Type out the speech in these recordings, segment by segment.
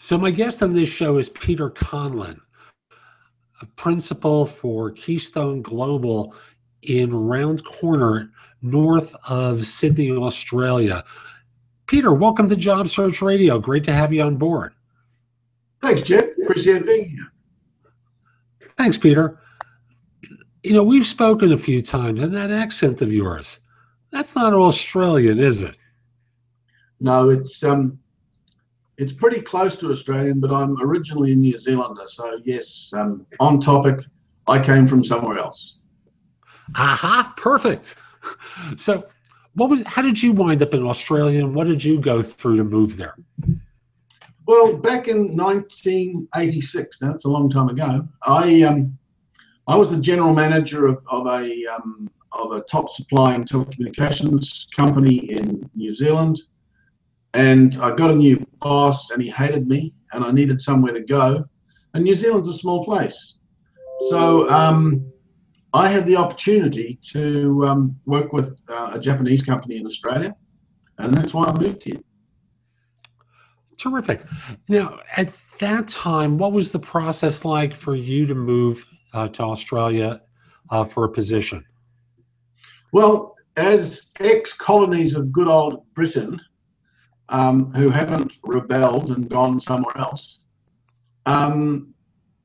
So my guest on this show is Peter Conlon, a principal for Keystone Global in Round Corner, north of Sydney, Australia. Peter, welcome to Job Search Radio. Great to have you on board. Thanks, Jeff. Appreciate being here. Thanks, Peter. You know, we've spoken a few times, and that accent of yours, that's not Australian, is it? No, it's pretty close to Australian, but I'm originally a New Zealander. So yes, on topic, I came from somewhere else. Aha, perfect. So how did you wind up in Australia, and what did you go through to move there? Well, back in 1986, now that's a long time ago, I was the general manager of a top supplying telecommunications company in New Zealand. And I got a new boss and he hated me and I needed somewhere to go. And New Zealand's a small place. So I had the opportunity to work with a Japanese company in Australia. And that's why I moved here. Terrific. Now, at that time, what was the process like for you to move to Australia for a position? Well, as ex-colonies of good old Britain, who haven't rebelled and gone somewhere else, Australia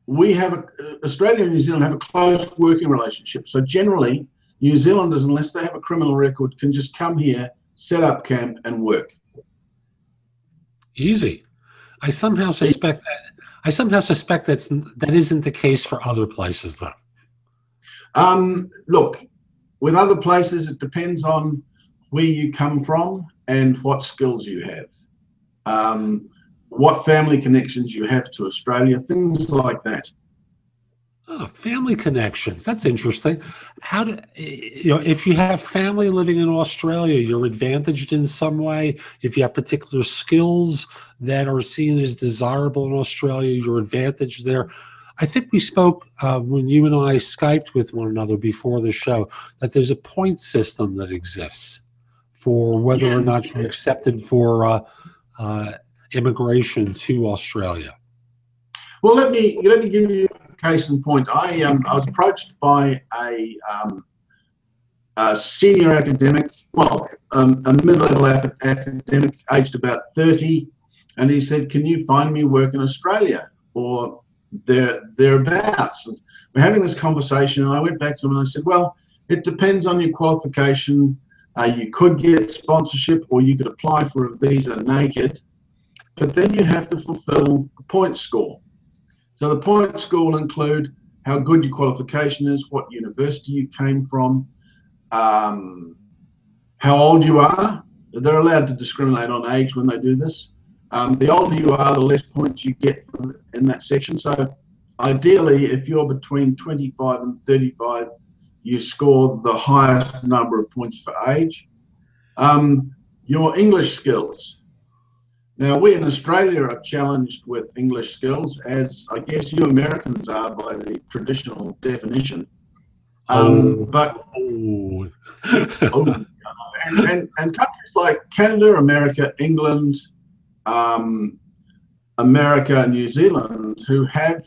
and New Zealand have a close working relationship. So generally, New Zealanders, unless they have a criminal record, can just come here, set up camp, and work. Easy. I somehow suspect that isn't the case for other places, though. Look, with other places, it depends on where you come from and what skills you have, what family connections you have to Australia, things like that. Oh, family connections. That's interesting. If you have family living in Australia, you're advantaged in some way. If you have particular skills that are seen as desirable in Australia, you're advantaged there. I think we spoke when you and I Skyped with one another before the show that there's a point system that exists for whether or not you're accepted for immigration to Australia. Well, let me give you a case in point. I was approached by a senior academic, a mid-level academic, aged about 30, and he said, "Can you find me work in Australia or thereabouts?" And we're having this conversation, and I went back to him and I said, "Well, it depends on your qualification. You could get sponsorship or you could apply for a visa naked, but then you have to fulfill a point score. So the point score will include how good your qualification is, what university you came from, how old you are. They're allowed to discriminate on age when they do this. The older you are, the less points you get in that section. So ideally, if you're between 25 and 35, you score the highest number of points for age. Your English skills. Now, we in Australia are challenged with English skills, as I guess you Americans are by the traditional definition. And countries like Canada, America, England, America, and New Zealand, who have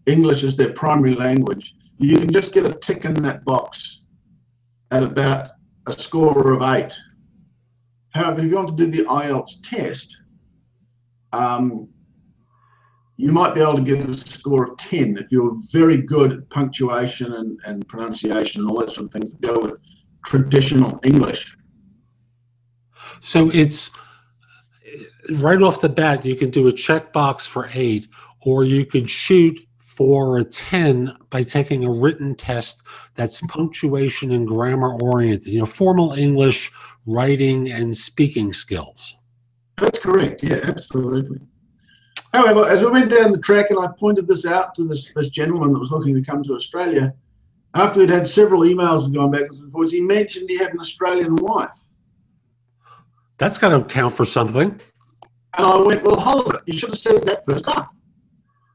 English as their primary language, you can just get a tick in that box at about a score of 8. However, if you want to do the IELTS test, you might be able to get a score of 10 if you're very good at punctuation and pronunciation and all that sort of things that go with traditional English. So it's right off the bat, you can do a checkbox for 8, or you could shoot for a 10 by taking a written test that's punctuation and grammar oriented, formal English, writing and speaking skills. That's correct. Yeah, absolutely. However, as we went down the track and I pointed this out to this gentleman that was looking to come to Australia, after we'd had several emails going backwards and forwards, he mentioned he had an Australian wife. That's got to count for something. And I went, well, hold it. You should have said that first up.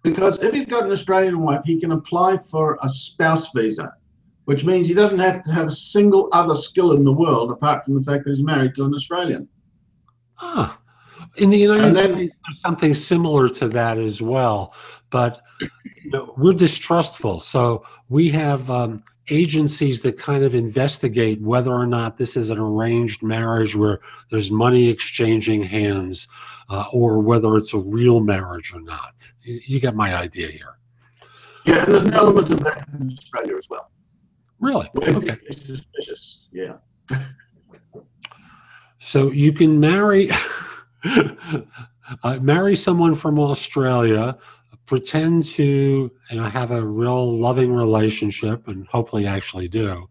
Because if he's got an Australian wife, he can apply for a spouse visa, which means he doesn't have to have a single other skill in the world apart from the fact that he's married to an Australian. Ah, In the United And then, States, there's something similar to that as well, but we're distrustful. So we have agencies that kind of investigate whether or not this is an arranged marriage where there's money exchanging hands, or whether it's a real marriage or not. You get my idea here. yeah, and there's an element of that in Australia as well. Really? Okay. It's suspicious, yeah. So you can marry marry someone from Australia, pretend to have a real loving relationship, and hopefully actually do,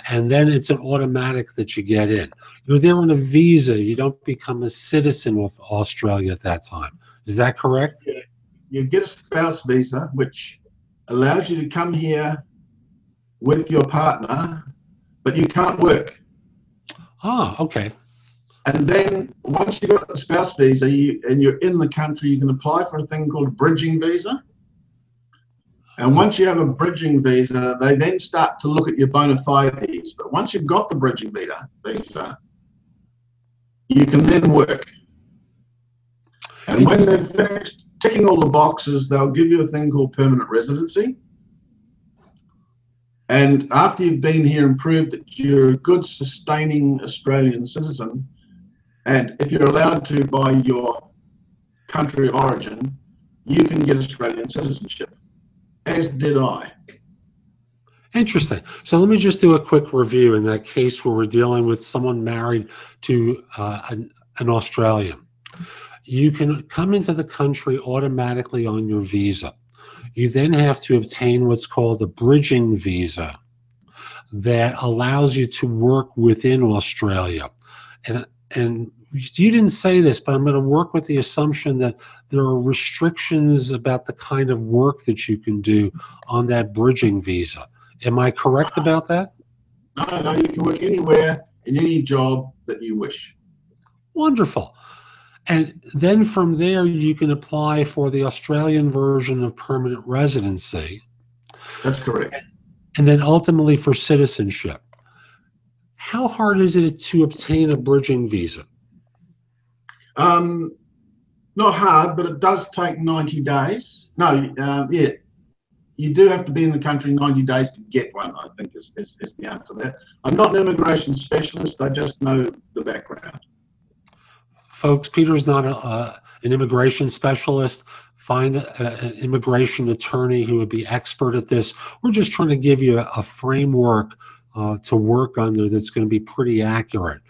and then it's an automatic that you get in. You're there on a visa. You don't become a citizen of Australia at that time. Is that correct? Yeah. You get a spouse visa, which allows you to come here with your partner, but you can't work. Ah, okay. And then once you've got the spouse visa and you're in the country, you can apply for a thing called a bridging visa. And once you have a bridging visa, they then start to look at your bona fides. But once you've got the bridging visa, you can then work. And when they've finished ticking all the boxes, they'll give you a thing called permanent residency. And after you've been here and proved that you're a good, sustaining Australian citizen, and if you're allowed to by your country of origin, you can get Australian citizenship, as did I. Interesting. So let me just do a quick review in that case where we're dealing with someone married to an Australian. You can come into the country automatically on your visa. You then have to obtain what's called a bridging visa that allows you to work within Australia. And you didn't say this, but I'm going to work with the assumption that there are restrictions about the kind of work that you can do on that bridging visa. Am I correct about that? No, you can work anywhere in any job that you wish. Wonderful. And then from there, you can apply for the Australian version of permanent residency. That's correct. And then ultimately for citizenship. How hard is it to obtain a bridging visa? Not hard, but it does take 90 days. No, yeah. You do have to be in the country 90 days to get one, I think is the answer to that. I'm not an immigration specialist. I just know the background. Folks, Peter's not an immigration specialist. Find an immigration attorney who would be expert at this. We're just trying to give you a framework to work under that's going to be pretty accurate.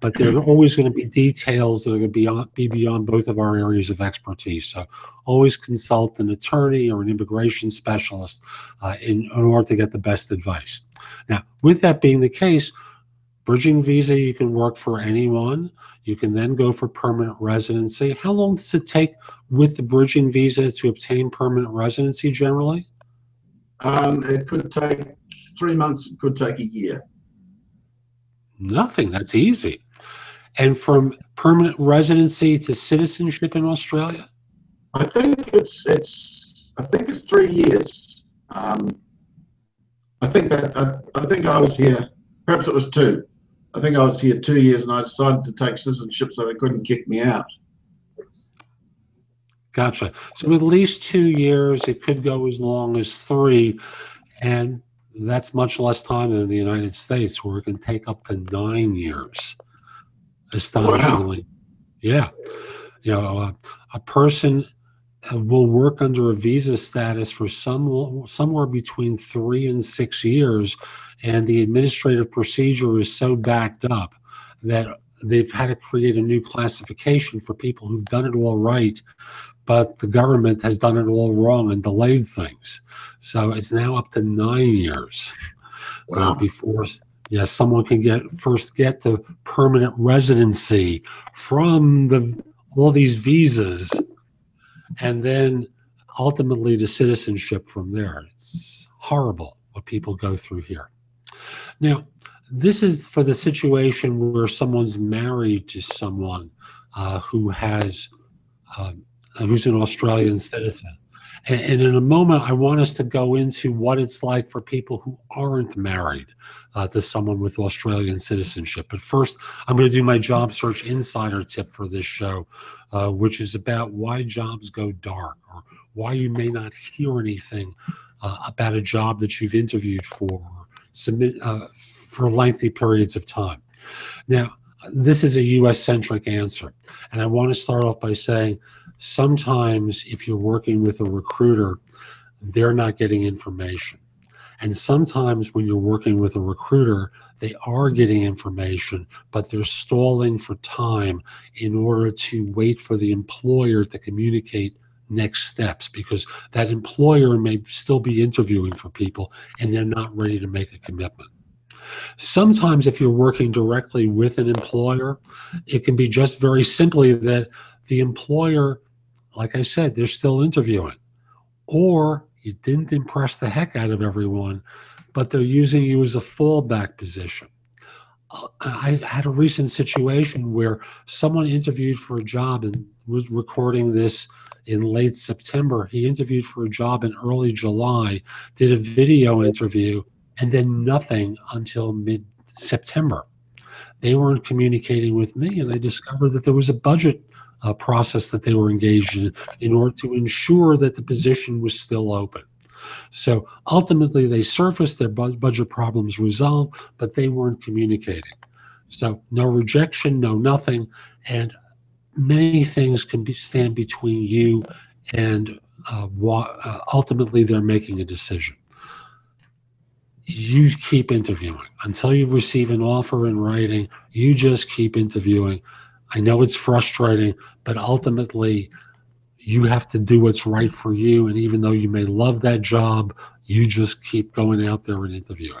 But there are always going to be details that are going to be beyond both of our areas of expertise. So always consult an attorney or an immigration specialist in order to get the best advice. Now, with that being the case, bridging visa, you can work for anyone. You can then go for permanent residency. How long does it take with the bridging visa to obtain permanent residency generally? It could take 3 months. It could take a year. Nothing. That's easy. And from permanent residency to citizenship in Australia? I think it's 3 years. I think I was here. Perhaps it was 2. I think I was here 2 years, and I decided to take citizenship so they couldn't kick me out. Gotcha. So at least 2 years. It could go as long as 3, and that's much less time than in the United States, where it can take up to 9 years. Astonishingly. Wow. Yeah. A person will work under a visa status for somewhere between 3 and 6 years, and the administrative procedure is so backed up that they've had to create a new classification for people who've done it all right, but the government has done it all wrong and delayed things. So it's now up to 9 years. Wow. Before someone can first get the permanent residency from all these visas, and then ultimately to citizenship from there. It's horrible what people go through here. Now, this is for the situation where someone's married to someone who's an Australian citizen. And in a moment, I want us to go into what it's like for people who aren't married to someone with Australian citizenship. But first, I'm going to do my job search insider tip for this show, which is about why jobs go dark, or why you may not hear anything about a job that you've interviewed for, or submit for lengthy periods of time. Now, this is a US-centric answer, and I want to start off by saying sometimes if you're working with a recruiter, they're not getting information. And sometimes when you're working with a recruiter, they are getting information, but they're stalling for time in order to wait for the employer to communicate next steps, because that employer may still be interviewing for people and they're not ready to make a commitment. Sometimes if you're working directly with an employer, it can be just very simply that the employer, like I said, they're still interviewing, or you didn't impress the heck out of everyone, but they're using you as a fallback position. I had a recent situation where someone interviewed for a job, and was recording this in late September. He interviewed for a job in early July, did a video interview, and then nothing until mid-September. They weren't communicating with me, and I discovered that there was a budget process that they were engaged in order to ensure that the position was still open. So ultimately, they surfaced their budget problems resolved, but they weren't communicating. So no rejection, no nothing, and many things can stand between you and ultimately they're making a decision. You keep interviewing until you receive an offer in writing. You just keep interviewing. I know it's frustrating, but ultimately you have to do what's right for you. And even though you may love that job, you just keep going out there and interview.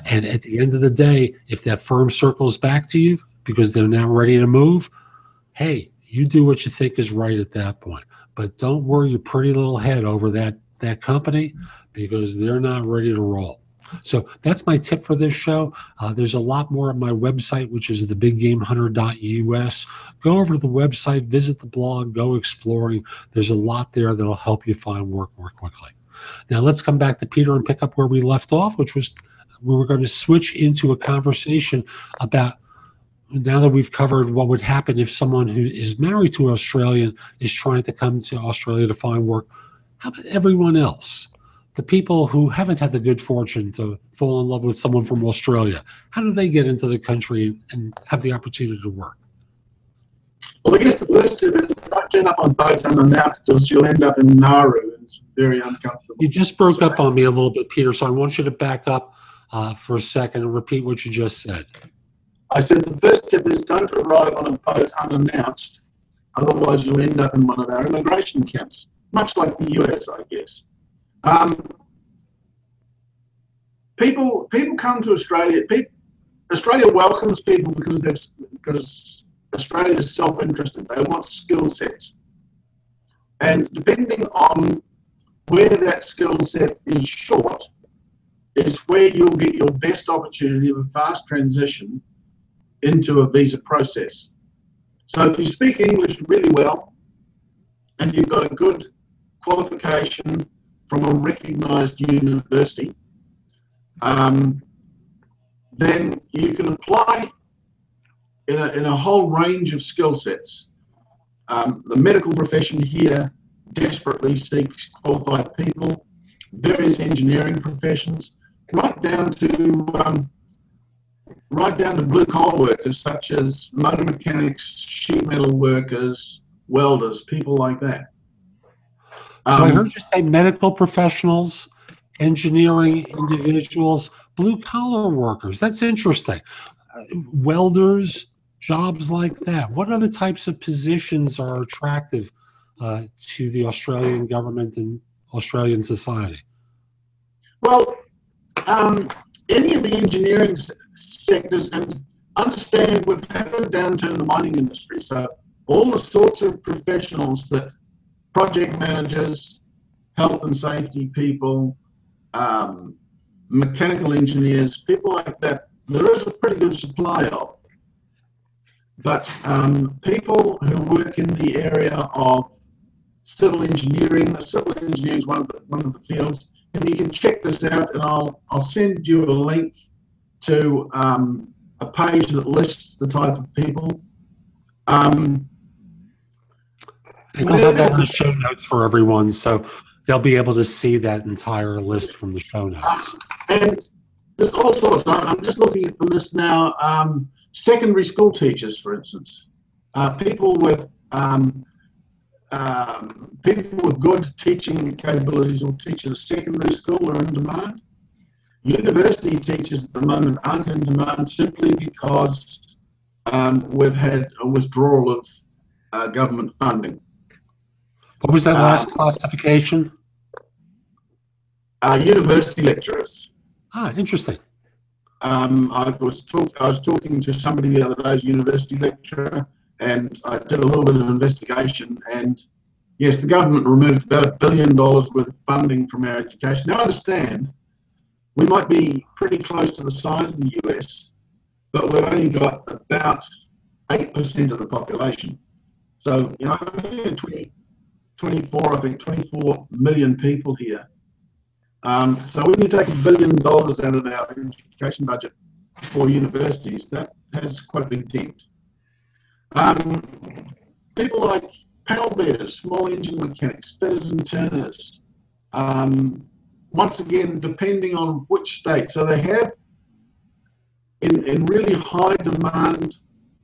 And at the end of the day, if that firm circles back to you because they're now ready to move, hey, you do what you think is right at that point. But don't worry your pretty little head over that company, because they're not ready to roll. So that's my tip for this show. There's a lot more on my website, which is thebiggamehunter.us. Go over to the website, visit the blog, go exploring. There's a lot there that'll help you find work more quickly. Now let's come back to Peter and pick up where we left off, which was we were going to switch into a conversation about, now that we've covered what would happen if someone who is married to an Australian is trying to come to Australia to find work, how about everyone else? The people who haven't had the good fortune to fall in love with someone from Australia, how do they get into the country and have the opportunity to work? Well, I guess the first tip is don't turn up on boats unannounced, because you'll end up in Nauru, and it's very uncomfortable. You just broke up on me a little bit, Peter, so I want you to back up for a second and repeat what you just said. I said the first tip is don't arrive on a boat unannounced, otherwise you'll end up in one of our immigration camps, much like the US, I guess. People come to Australia. Australia welcomes people because Australia is self-interested. They want skill sets, and depending on where that skill set is short, is where you'll get your best opportunity of a fast transition into a visa process. So if you speak English really well and you've got a good qualification from a recognized university, then you can apply in a whole range of skill sets. The medical profession here desperately seeks qualified people, various engineering professions, right down to blue collar workers such as motor mechanics, sheet metal workers, welders, people like that. So I heard you say medical professionals, engineering individuals, blue collar workers. That's interesting. Welders, jobs like that. What other types of positions are attractive to the Australian government and Australian society? Well, any of the engineering sectors, and understand we've had a downturn in the mining industry. So all the sorts of professionals that project managers, health and safety people, mechanical engineers, people like that, there is a pretty good supply of. But people who work in the area of civil engineering. Civil engineering is one of the fields, and you can check this out. And I'll send you a link to a page that lists the type of people. And we'll have that in the show notes for everyone, so they'll be able to see that entire list from the show notes. And there's all sorts. I'm just looking at the list now. Secondary school teachers, for instance, people with good teaching capabilities will teach at a secondary school are in demand. University teachers at the moment aren't in demand simply because we've had a withdrawal of government funding. What was that last classification? University lecturers. Ah, interesting. I was talking to somebody the other day, as a university lecturer, and I did a little bit of investigation. And yes, the government removed about $1 billion worth of funding from our education. Now, I understand we might be pretty close to the size of the US, but we've only got about 8% of the population. So, you know, 24 million people here. So when you take $1 billion out of our education budget for universities, that has quite a big dent. People like panel beaters, small engine mechanics, fitters and turners. Once again, depending on which state. So they have, in really high demand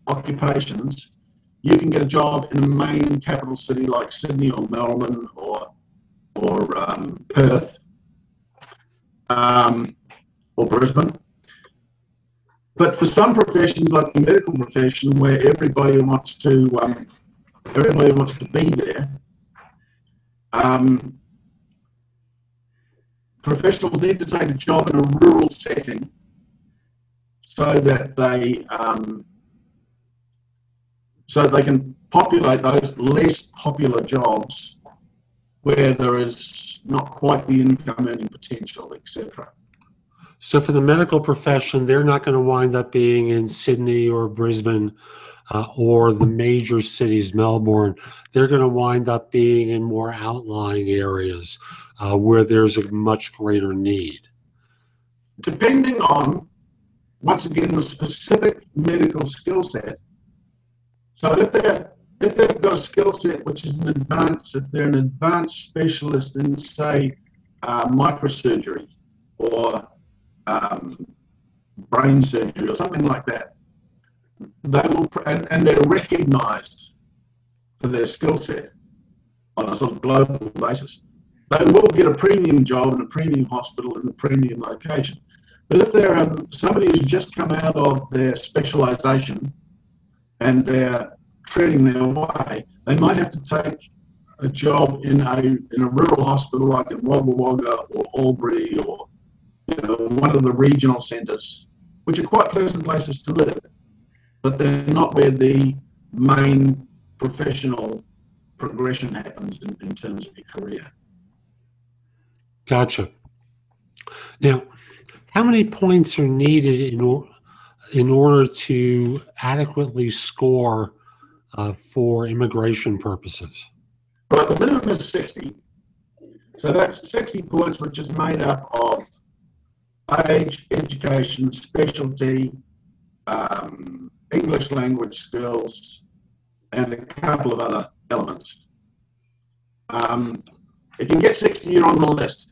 occupations, you can get a job in a main capital city like Sydney or Melbourne or Perth or Brisbane. But for some professions, like the medical profession, where everybody wants to be there, professionals need to take a job in a rural setting so that they can populate those less popular jobs where there is not quite the income earning potential, etc. So for the medical profession, they're not going to wind up being in Sydney or Brisbane or the major cities, Melbourne. They're going to wind up being in more outlying areas where there's a much greater need. Depending on, once again, the specific medical skill set. So if they've got a skill set which is if they're an advanced specialist in, say, microsurgery or brain surgery or something like that, they will, and they're recognised for their skill set on a sort of global basis, they will get a premium job in a premium hospital in a premium location. But if they're somebody who's just come out of their specialisation and they're treading their way, they might have to take a job in a rural hospital like in Wagga Wagga or Albury or one of the regional centres, which are quite pleasant places to live, but they're not where the main professional progression happens in terms of your career. Gotcha. Now, how many points are needed in order to adequately score for immigration purposes? Well, the minimum is 60. So that's 60 points, which is made up of age, education, specialty, English language skills, and a couple of other elements. If you get 60, you're on the list.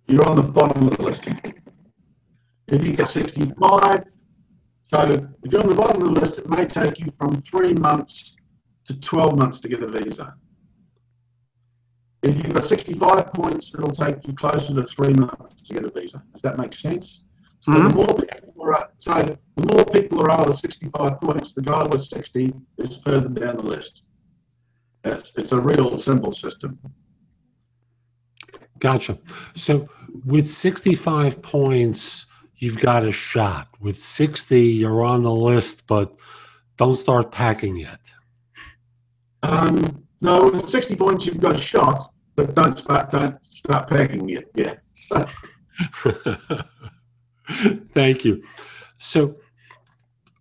You're on the bottom of the list. If you get 65, so if you're on the bottom of the list, it may take you from 3 months to 12 months to get a visa. If you've got 65 points, it'll take you closer to 3 months to get a visa, if that makes sense. So the more people are over 65 points, the guy with 60 is further down the list. It's a real simple system. Gotcha. So with 65 points, you've got a shot. With 60, you're on the list, but don't start packing yet. No, with 60 points, you've got a shot, but don't start packing yet. Yeah. So. Thank you. So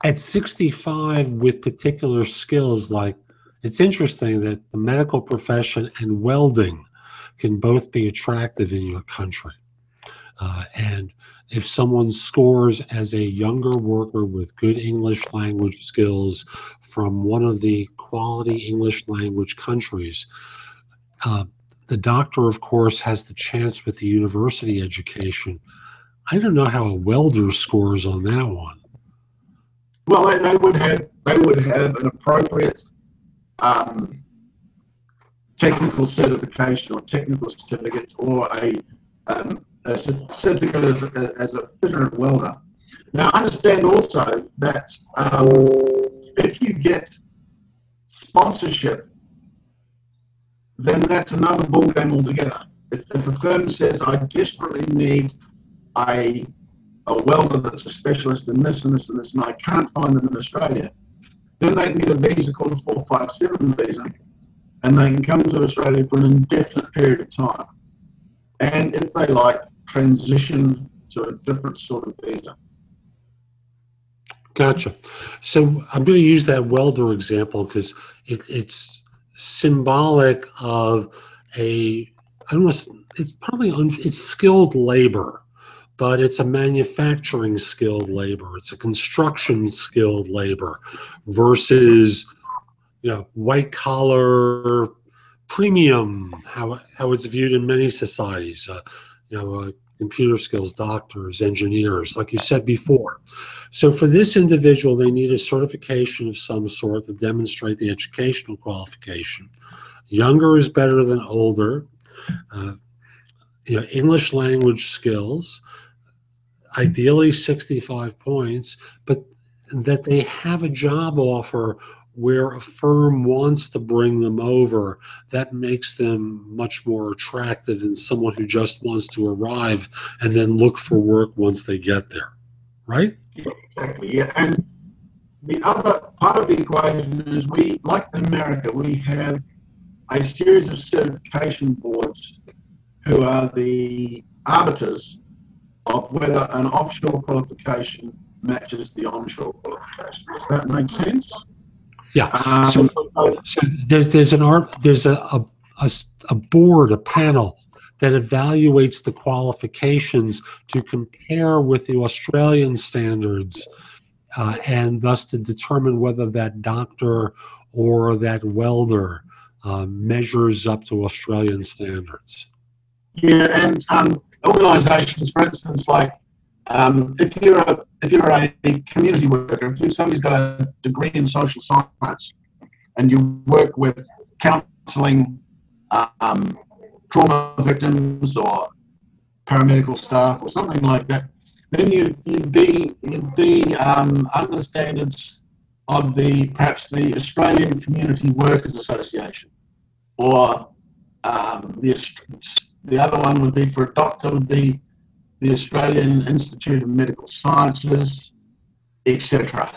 at 65, with particular skills like It's interesting that the medical profession and welding can both be attractive in your country. And if someone scores as a younger worker with good English language skills from one of the quality English language countries, the doctor, of course, has the chance with the university education. I don't know how a welder scores on that one. Well, they would have an appropriate technical certification or technical certificate, or a certificate as a fitter and welder. Now, understand also that if you get sponsorship, then that's another ballgame altogether. If a firm says, I desperately need a welder that's a specialist in this and this and this, and I can't find them in Australia, then they can get a visa called a 457 visa, and they can come to Australia for an indefinite period of time. And if they like, transition to a different sort of visa. Gotcha. So I'm going to use that welder example because it's symbolic of it's skilled labor, but it's a manufacturing skilled labor. It's a construction skilled labor versus, white collar premium, how it's viewed in many societies, computer skills, doctors, engineers, like you said before. So for this individual, they need a certification of some sort to demonstrate the educational qualification. Younger is better than older. English language skills, ideally 65 points, but that they have a job offer where a firm wants to bring them over, that makes them much more attractive than someone who just wants to arrive and then look for work once they get there, right? Yeah, exactly, yeah. And the other part of the equation is like in America, we have a series of certification boards who are the arbiters of whether an offshore qualification matches the onshore qualification. Does that make sense? Yeah. So there's a board, a panel that evaluates the qualifications to compare with the Australian standards, and thus to determine whether that doctor or that welder measures up to Australian standards. Yeah, and organisations, for instance, like if you're a community worker, if somebody's got a degree in social science, and you work with counselling trauma victims or paramedical staff or something like that, then you'd be under the standards of perhaps the Australian Community Workers Association, or the other one would be for a doctor would be the Australian Institute of Medical Sciences, etc.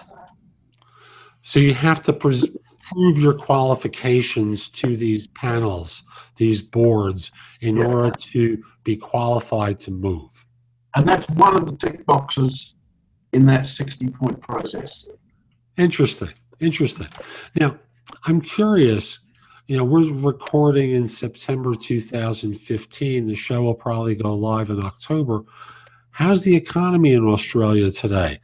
So you have to prove your qualifications to these panels, these boards, in order to be qualified to move. And that's one of the tick boxes in that 60-point process. Interesting. Now, I'm curious, we're recording in September 2015. The show will probably go live in October. How's the economy in Australia today?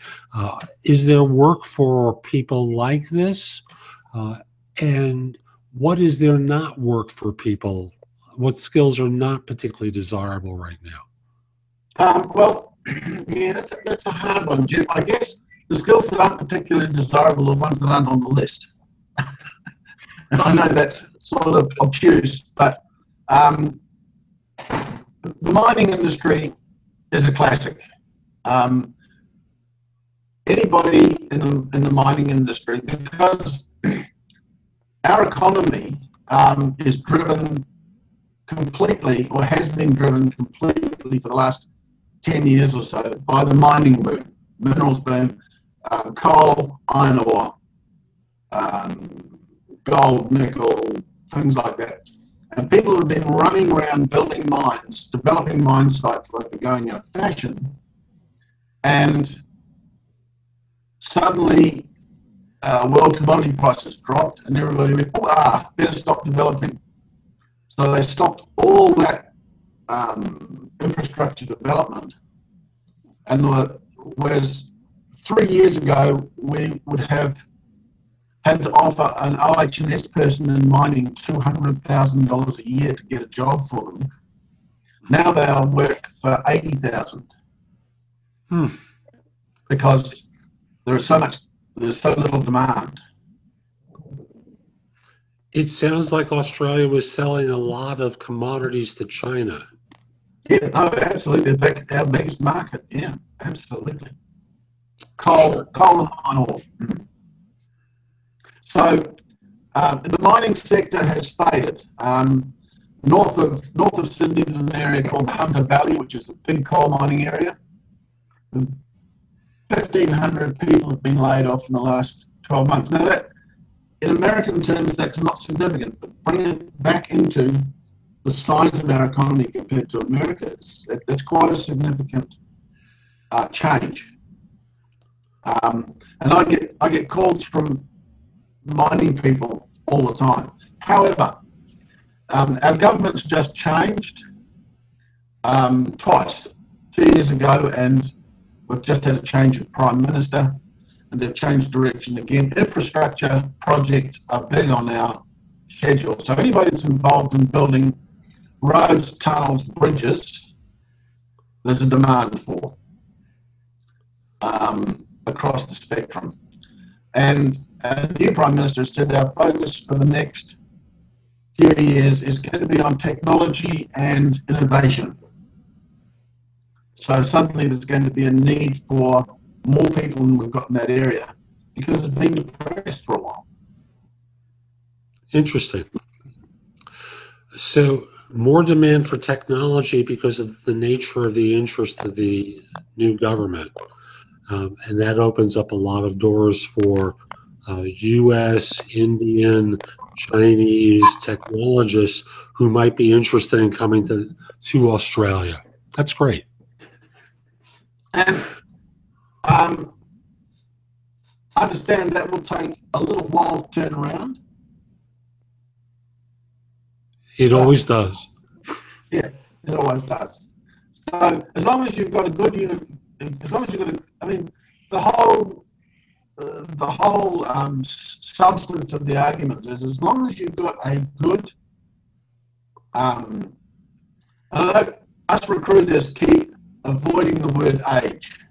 Is there work for people like this? And what is there not work for people? What skills are not particularly desirable right now? Well, yeah, that's a hard one, Jim. I guess the skills that aren't particularly desirable are the ones that aren't on the list. And I know that's sort of obtuse, but the mining industry is a classic. Anybody in the mining industry, because our economy is driven completely, or has been driven completely for the last 10 years or so, by the mining boom, minerals boom, coal, iron ore, gold, nickel, things like that. And people have been running around building mines, developing mine sites like they're going out of fashion. And suddenly world commodity prices dropped, and everybody went, better stop developing. So they stopped all that infrastructure development. And whereas 3 years ago, we would have had to offer an OH&S person in mining $200,000 a year to get a job for them. Now they'll work for $80,000 because there's so little demand. It sounds like Australia was selling a lot of commodities to China. Yeah, no, absolutely. Our biggest market. Yeah, absolutely. Coal and iron ore. So the mining sector has faded. North of Sydney, there's an area called the Hunter Valley, which is a big coal mining area. 1,500 people have been laid off in the last 12 months. Now, that, in American terms, that's not significant, but bring it back into the size of our economy compared to America, that's quite a significant change. And I get calls from mining people all the time. However, our government's just changed twice, 2 years ago, and we've just had a change of Prime Minister, and they've changed direction again. Infrastructure projects are big on our schedule. So anybody that's involved in building roads, tunnels, bridges, there's a demand for across the spectrum. And the new Prime Minister said our focus for the next few years is going to be on technology and innovation. So suddenly there's going to be a need for more people than we've got in that area because it's been depressed for a while. Interesting. So more demand for technology because of the nature of the interest of the new government. And that opens up a lot of doors for U.S., Indian, Chinese technologists who might be interested in coming to Australia. That's great. And I understand that will take a little while to turn around. It always does. Yeah, it always does. So as long as you've got a good unit, as long as you've got the whole substance of the argument is as long as you've got a good, and I know us recruiters keep avoiding the word age,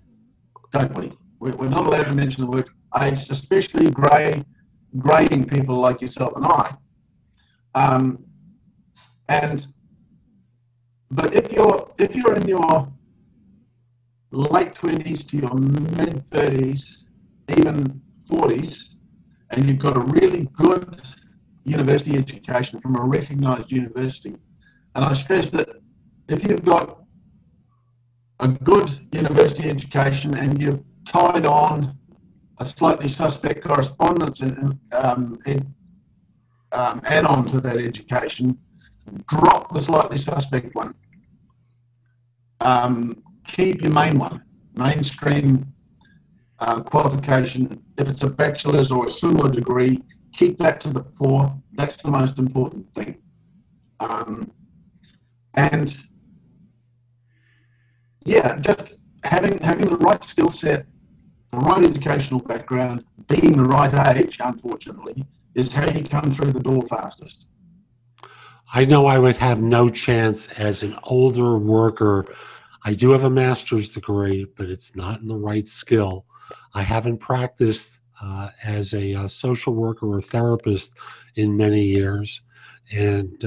don't we? We're not allowed to mention the word age, especially grading people like yourself and I. But if you're in your late 20s to your mid 30s, even 40s, and you've got a really good university education from a recognised university, and I stress that if you've got a good university education and you've tied on a slightly suspect correspondence and add on to that education, drop the slightly suspect one. Keep your main one, mainstream qualification. If it's a bachelor's or a similar degree, keep that to the fore. That's the most important thing. And yeah, just having the right skill set, the right educational background, being the right age, unfortunately, is how you come through the door fastest. I know I would have no chance as an older worker. I do have a master's degree, but it's not in the right skill. I haven't practiced as a social worker or therapist in many years. And,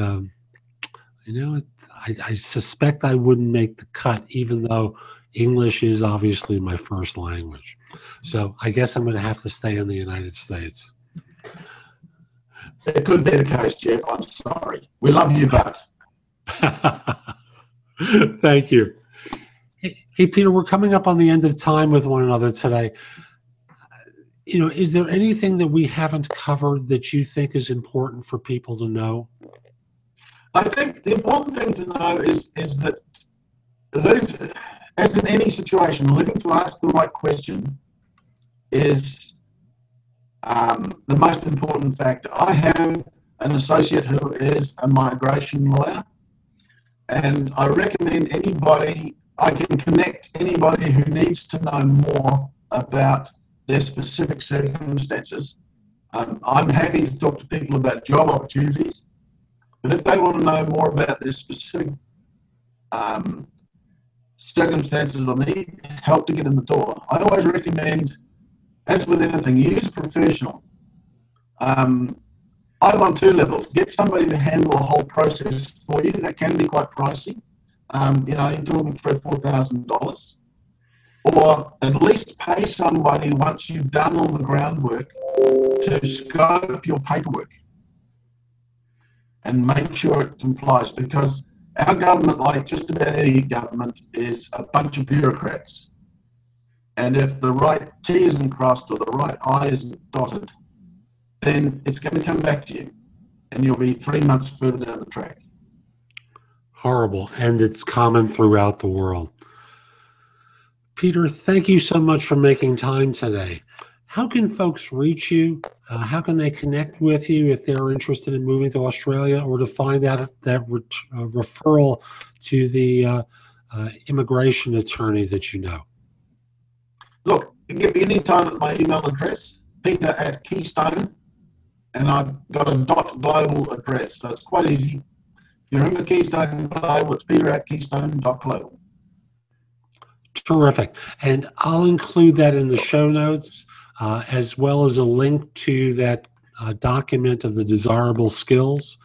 I suspect I wouldn't make the cut, even though English is obviously my first language. So I guess I'm going to have to stay in the United States. It could be the case, Jeff. I'm sorry. We love you, but. Thank you. Hey, Peter, we're coming up on the end of time with one another today. Is there anything that we haven't covered that you think is important for people to know? I think the important thing to know is that as in any situation, learning to ask the right question is The most important factor, I have an associate who is a migration lawyer, and I recommend anybody, I can connect anybody who needs to know more about their specific circumstances. I'm happy to talk to people about job opportunities, but if they want to know more about their specific circumstances or need help to get in the door, I always recommend, as with anything, use a professional. Either on two levels, get somebody to handle the whole process for you. That can be quite pricey. You're talking for $4,000, or at least pay somebody once you've done all the groundwork to scope your paperwork and make sure it complies, because our government, like just about any government, is a bunch of bureaucrats. And if the right T isn't crossed or the right I isn't dotted, then it's going to come back to you, and you'll be 3 months further down the track. Horrible, and it's common throughout the world. Peter, thank you so much for making time today. How can folks reach you? How can they connect with you if they're interested in moving to Australia, or to find out that referral to the immigration attorney that you know? Look, you can get me anytime at my email address, peter@keystone, and I've got a .global address, so it's quite easy. If you're in the Keystone Global, it's peter@keystone.global. Terrific. And I'll include that in the show notes, as well as a link to that document of the desirable skills,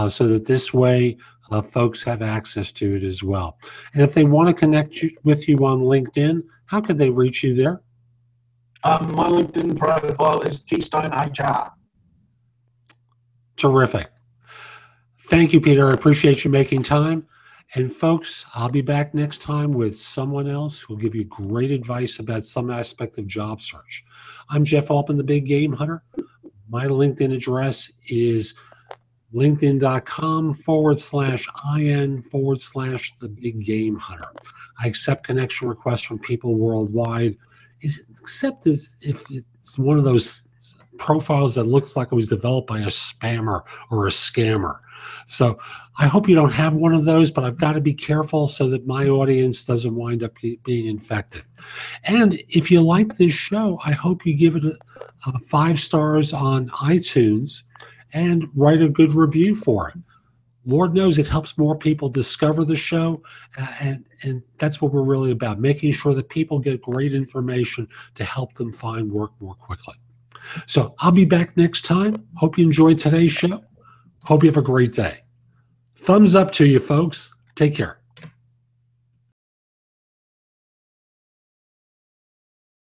so that this way folks have access to it as well. And if they want to connect with you on LinkedIn, how could they reach you there? My LinkedIn profile is Keystone HR. Terrific. Thank you, Peter. I appreciate you making time. And folks, I'll be back next time with someone else who'll give you great advice about some aspect of job search. I'm Jeff Altman, the Big Game Hunter. My LinkedIn address is linkedin.com/IN/the Big Game Hunter. I accept connection requests from people worldwide, except if it's one of those profiles that looks like it was developed by a spammer or a scammer. So I hope you don't have one of those, but I've got to be careful so that my audience doesn't wind up being infected. And if you like this show, I hope you give it a 5 stars on iTunes and write a good review for it. Lord knows it helps more people discover the show, and that's what we're really about, making sure that people get great information to help them find work more quickly. So I'll be back next time. Hope you enjoyed today's show. Hope you have a great day. Thumbs up to you, folks. Take care.